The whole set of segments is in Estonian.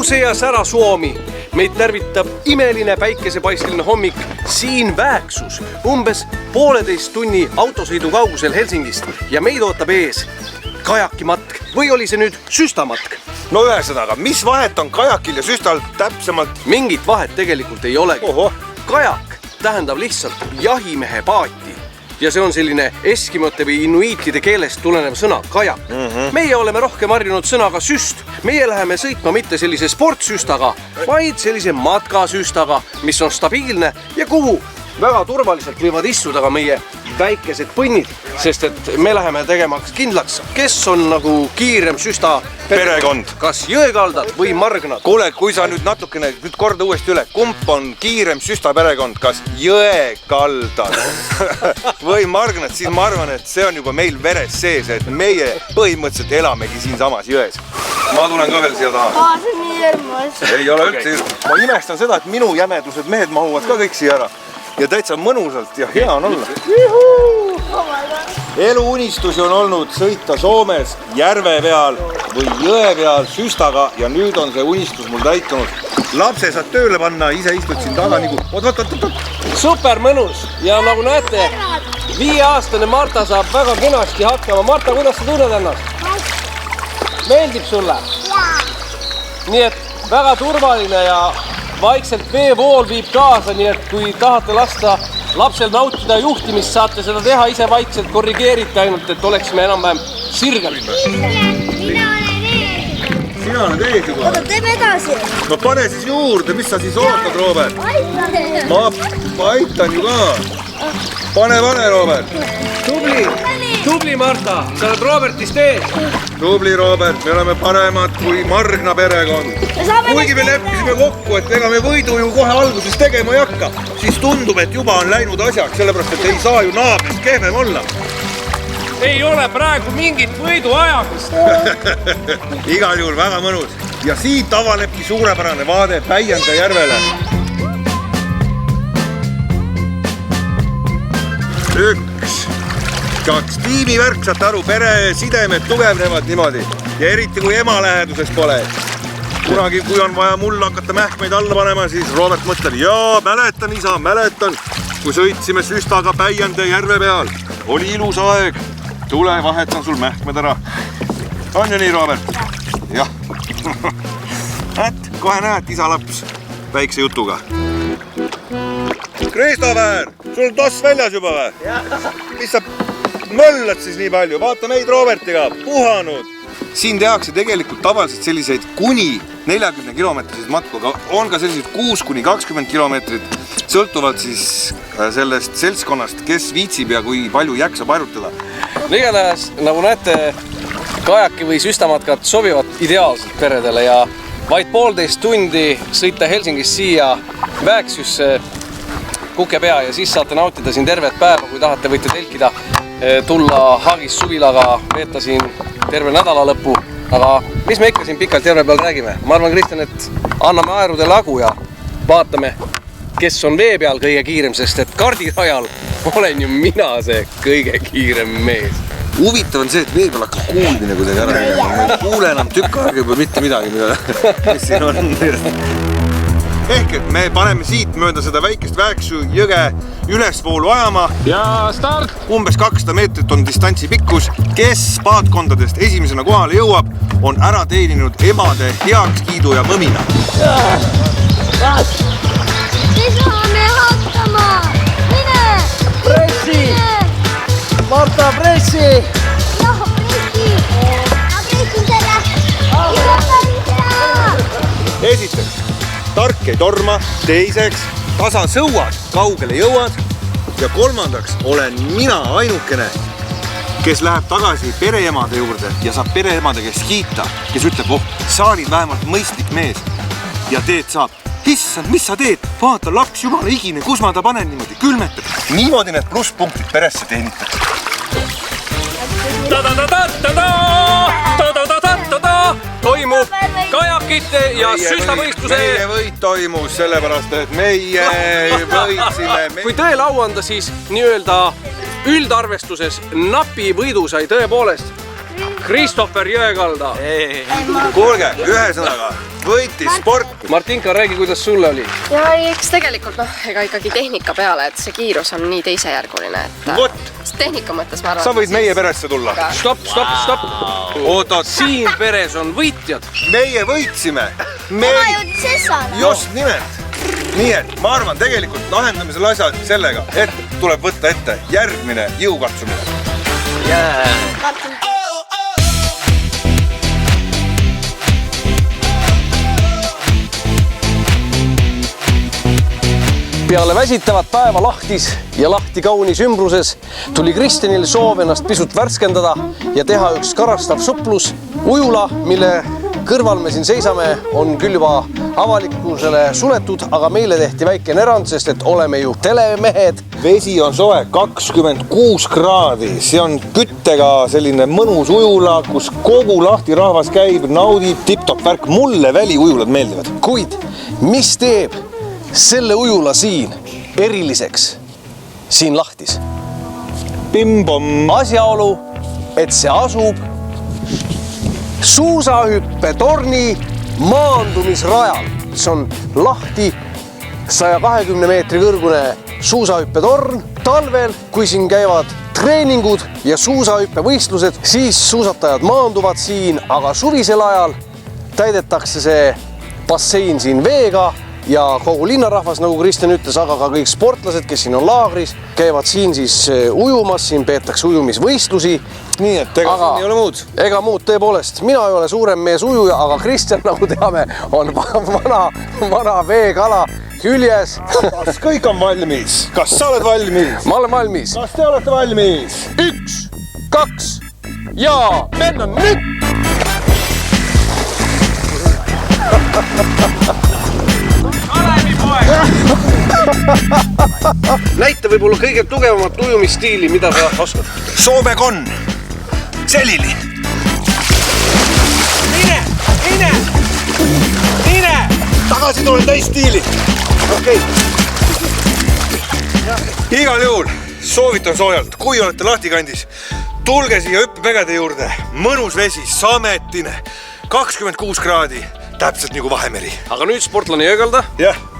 tõuse ja sära Suomi. Meid tervitab imeline päikesepaisteline hommik siin Vääksus, umbes 1,5 tunni autosõidu kaugusel Helsingist ja meid ootab ees kajakimatk või oli see nüüd süstamatk? No ühesõnaga, mis vahet on kajakil ja süstal täpsemalt? Mingit vahet tegelikult ei olegi. Kajak tähendab lihtsalt jahimehe paati ja see on selline eskimote või inuiitide keelest tulenev sõna kajak. Meie oleme rohkem harjunud sõnaga süst. Meie läheme sõitma mitte sellise sportsüstaga, vaid sellise matkasüstaga, mis on stabiilne ja kuhu väga turvaliselt võivad istuda ka meie väikesed põnnid, sest et me läheme tegemaks kindlaks, kes on nagu kiirem süsta perekond. Kas jõekaldad või margnad? Kuule, kui sa nüüd natukene, nüüd korda uuesti üle, kumb on kiirem süsta perekond, kas jõekaldad või margnad, siis ma arvan, et see on juba meil veres sees, et meie põhimõtteliselt elamegi siinsamas jões. Ma tulen ka veel siia taha. See on nii hirmus. Ei ole üldse hirmus. Ma imestan seda, et minu jämedused mehed mahuvad ka kõik siia ära. Ja täitsa mõnusalt ja hea on olla. Eluunistusi on olnud sõita Soomes järve peal või jõe peal süstaga ja nüüd on see unistus mul täitunud. Lapse saad tööle panna, ise istud siin taga nagu... Super mõnus ja nagu näete, 5-aastane Marta saab väga kenasti hakkama. Marta, kuidas sa tunned ennast? Meeldib sulle? Nii et väga turvaline ja vaikselt veevool viib kaasa, nii et kui tahate lasta lapsel nautida juhtimist, saate seda teha ise vaikselt, korrigeerite ainult, et oleksime enam-vähem sirgel. Mina olen ees. Sina oled ees juba. Oota, teeme edasi. No pane siis juurde, mis sa siis ootad, Robert? Ma aitan ju ka. Pane, Robert. Tubli Marta, sa oled Robertist ees. Tubli Robert, me oleme paremad kui Margna perekond. Kuigi me leppisime kokku, et ega me võidu ju kohe alguses tegema ei hakka, siis tundub, et juba on läinud asjaks, sellepärast, et ei saa ju naabrist kehvem olla. Ei ole praegu mingit võidu ajamist. Igal juhul väga mõnus. Ja siit avanebki suurepärane vaade Päijände järvele. 1, 2, tiimivärk, saate aru, pere sidemed tugevnevad niimoodi ja eriti kui ema läheduses pole. Kunagi, kui on vaja mul hakata mähkmeid alla panema, siis Robert mõtleb, jaa, mäletan, isa, mäletan, kui sõitsime süstaga Päijände järve peal. Oli ilus aeg. Tule, vahetan sul mähkmed ära. On ju nii, Robert? Jah. Kohe näed, isa laps väikse jutuga. Kristofer, sul toss väljas juba või? Mis sa möllad siis nii palju? Vaata meid Robertiga, puhanud. Siin tehakse tegelikult tavaliselt selliseid kuni 40 kilometriseid matku, aga on ka selliseid 6-20 kilomeetrit, sõltuvalt siis sellest seltskonnast, kes viitsib ja kui palju jaksab arutada. Igatahes, nagu näete, kajaki või süstamatkad sobivad ideaalselt peredele ja vaid 1,5 tundi sõita Helsingist siia Vääksusse kukepea ja siis saate nautida siin tervet päeva, kui tahate, võite telkida, tulla Haagis suvilaga, veeta siin terve nädala lõppu. Aga mis me ikka siin pikalt järve peal räägime? Ma arvan, Kristjan, et anname aerudele agu ja vaatame, kes on vee peal kõige kiirem, sest et kardirajal olen ju mina see kõige kiirem mees. Huvitav on see, et vee peal hakkab kuulmine kuidagi ära. Ma ei kuule enam tükk aega juba mitte midagi, mis siin on. Ehk et me paneme siit mööda seda väikest Vääksu jõge ülesvoolu ajama. Ja start! Umbes 200 meetrit on distantsi pikkus. Kes paatkondadest esimesena kohale jõuab, on ära teeninud emade heakskiidu ja mõmina. Me saame hakkama! Mine! Pressi! Marta, pressi! Jah, pressi! Ma pressin selle! Esiteks, tark ei torma. Teiseks, tasa sõuad, kaugele jõuad. Ja kolmandaks, olen mina ainukene, kes läheb tagasi pereemade juurde ja saab pereemade käest kiita, kes ütleb, sa olid vähemalt mõistlik mees ja teed saab. Issand, mis sa teed? Vaata, laps jumala igine, kus ma ta panen niimoodi, külmetab. Niimoodi need plusspunktid peresse teenitakse. Toimub kajakite ja süstavõistluse. Meie võit toimus sellepärast, et meie võitsime. Kui tõele au anda, siis nii-öelda üldarvestuses napi võidu sai tõepoolest Christopher Jõekalda. Kuulge, ühesõnaga, võitis sport. Martinka, räägi, kuidas sulle oli? Ja eks tegelikult ega ikkagi tehnika peale, et see kiirus on nii teisejärguline, et Vot. tehnika mõttes ma arvan. Sa võid meie peresse tulla. Stopp. Oot. Siin peres on võitjad. Meie võitsime. Tema jõudis Essale. Just nimelt. Nii et ma arvan, tegelikult lahendame selle asja sellega, et tuleb võtta ette järgmine jõukatsumine. Peale väsitavat päeva lahtis ja lahti kaunis ümbruses tuli Kristjanil soov ennast pisut värskendada ja teha üks karastav suplus. Ujula, mille kõrval me siin seisame, on küll juba avalikkusele suletud, aga meile tehti väikene erand, sest et oleme ju telemehed. Vesi on soe 26 kraadi, see on küttega selline mõnus ujula, kus kogu lahti rahvas käib, naudib, tipp-topp värk. Mulle väliujulad meeldivad. Kuid mis teeb selle ujula siin eriliseks siin lahtis? Pim-pom. Asjaolu, et see asub suusahüppetorni maandumisrajal. See on lahti 120 meetri kõrgune suusahüppetorn. Talvel, kui siin käivad treeningud ja suusahüppevõistlused, siis suusatajad maanduvad siin, aga suvisel ajal täidetakse see bassein siin veega ja kogu linnarahvas, nagu Kristjan ütles, aga ka kõik sportlased, kes siin on laagris, käivad siin siis ujumas, siin peetakse ujumisvõistlusi. Nii et ega siin ei ole muud. Ega muud tõepoolest. Mina ei ole suurem mees ujuja, aga Kristjan, nagu teame, on vana veekala küljes. Kas kõik on valmis? Kas sa oled valmis? Ma olen valmis. Kas te olete valmis? 1, 2 ja mennä nüüd! Näita võib-olla kõige tugevamat ujumistiili, mida sa oskad. Soome konn. Selili. Mine! Tagasi tulen täis stiili. Okei. Igal juhul soovitan soojalt, kui olete lahtikandis, tulge siia hüppepegade juurde. Mõnus vesi, sametine, 26 kraadi, täpselt nagu Vahemeri. Aga nüüd sportlane Jõekalda,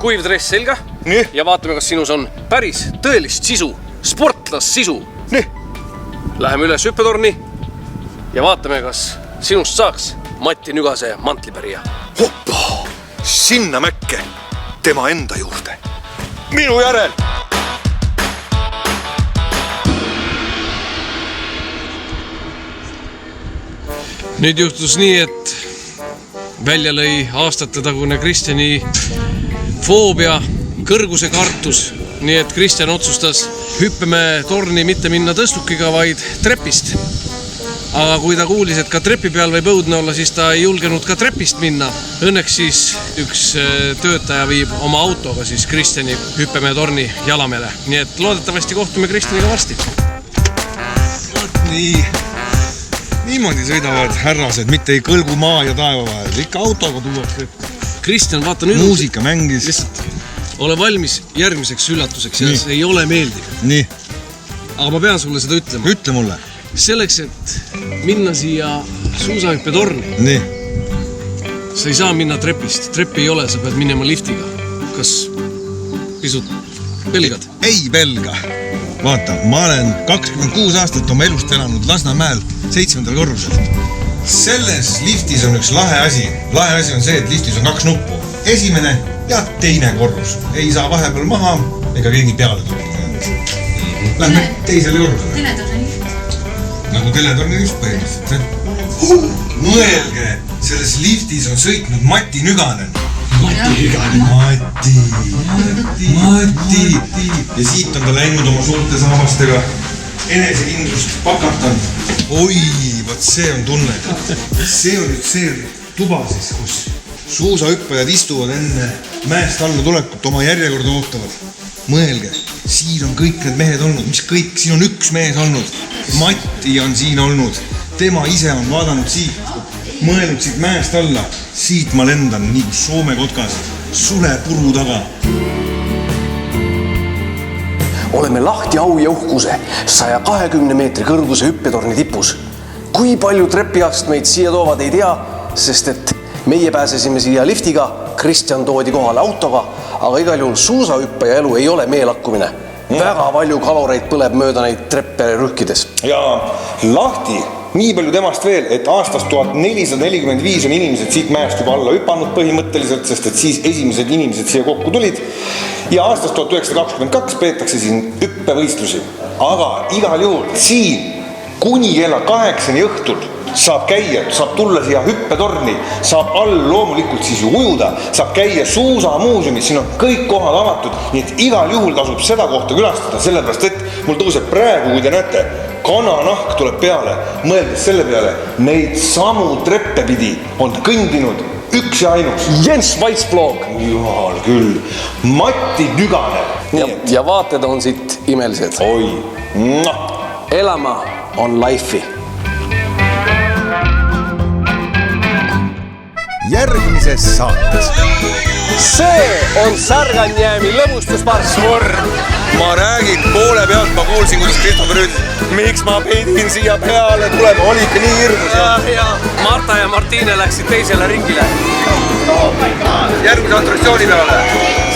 kuiv dress selga Nii. ja vaatame, kas sinus on päris tõelist sisu, sportlassisu. Nii. Läheme üles hüppetorni ja vaatame, kas sinust saaks Matti Nügase mantlipärija. Hoppa! Sinna mäkke, tema enda juurde. Minu järel! Nüüd juhtus nii, et välja lõi aastate tagune Kristjani foobia, kõrguse kartus. Nii et Kristjan otsustas hüppeme torni mitte minna tõstukiga, vaid trepist. Aga kui ta kuulis, et ka trepi peal võib õudne olla, siis ta ei julgenud ka trepist minna. Õnneks siis üks töötaja viib oma autoga siis Kristjani hüppeme torni jalamele. Nii et loodetavasti kohtume Kristjaniga varsti. Nii. Niimoodi sõidavad härrased, mitte ei kõlgu maa ja taeva vahel. Ikka autoga tuuakse. Kristjan, vaata nüüd. Muusika mängis. Lihtsalt ole valmis järgmiseks üllatuseks ja see ei ole meeldiv. Nii. Aga ma pean sulle seda ütlema. Ütle mulle. Selleks, et minna siia suusahüppetorni. Nii. Sa ei saa minna trepist. Treppi ei ole, sa pead minema liftiga. Kas pisut pelgad? Ei pelga. Vaata, ma olen 26 aastat oma elust elanud Lasnamäel 7. korrusel. Selles liftis on üks lahe asi. Lahe asi on see, et liftis on 2 nuppu. Esimene ja teine korrus. Ei saa vahepeal maha ega keegi peale tuli. Lähme teisele korrusele. Teletorni lift. Nagu teletorni just põhimõtteliselt. Mõelge, selles liftis on sõitnud Matti Nüganen. Matti. Ja siit on ta läinud oma suurte saamastega enesekindlust pakatanud. Oi, võt see on tunne. See on nüüd see tuba siis, kus suusahüppajad istuvad enne mäest alla tulekut, oma järjekorda ootavad. Mõelge, siin on kõik need mehed olnud, mis kõik, siin on üks mees olnud. Matti on siin olnud, tema ise on vaadanud siit, mõelnud siit mäest alla. Siit ma lendan nii kus Soome kotkas, sule puru taga. Oleme lahti au ja uhkuse 120 meetri kõrguse hüppetorni tipus. kui palju trepiastmeid siia toovad, ei tea, sest et meie pääsesime siia liftiga, Kristjan toodi kohale autoga, aga igal juhul suusahüppaja elu ei ole meelakkumine. Väga palju kaloreid põleb mööda neid treppe rühkides. Ja lahti, nii palju temast veel, et aastast 1445 on inimesed siit mäest juba alla hüpanud põhimõtteliselt, sest et siis esimesed inimesed siia kokku tulid. Ja aastast 1922 peetakse siin hüppevõistlusi. Aga igal juhul siin kuni kella 8 õhtul saab käia, saab tulla siia hüppetorni, saab all loomulikult siis ju ujuda, saab käia suusamuuseumis, siin on kõik kohad avatud, nii et igal juhul tasub seda kohta külastada, sellepärast et mul tõuseb praegu, kui te näete, kananahk tuleb peale, mõeldes selle peale, neid samu treppe pidi on kõndinud üks ja ainus. Jens Weissblog. Jumal küll, Mati Nüganen. Ja vaated on siit imelised. Oi, Elama on life'i. Järgmises saates. See on Särganjäämi lõbustuspark. Ma räägin poole pealt, ma kuulsin, kuidas Kristoffer ütles, miks ma peidin siia peale tulema, oli ikka nii hirmus. Ja Marta ja Martine läksid teisele ringile. Järgmise atraktsiooni peale.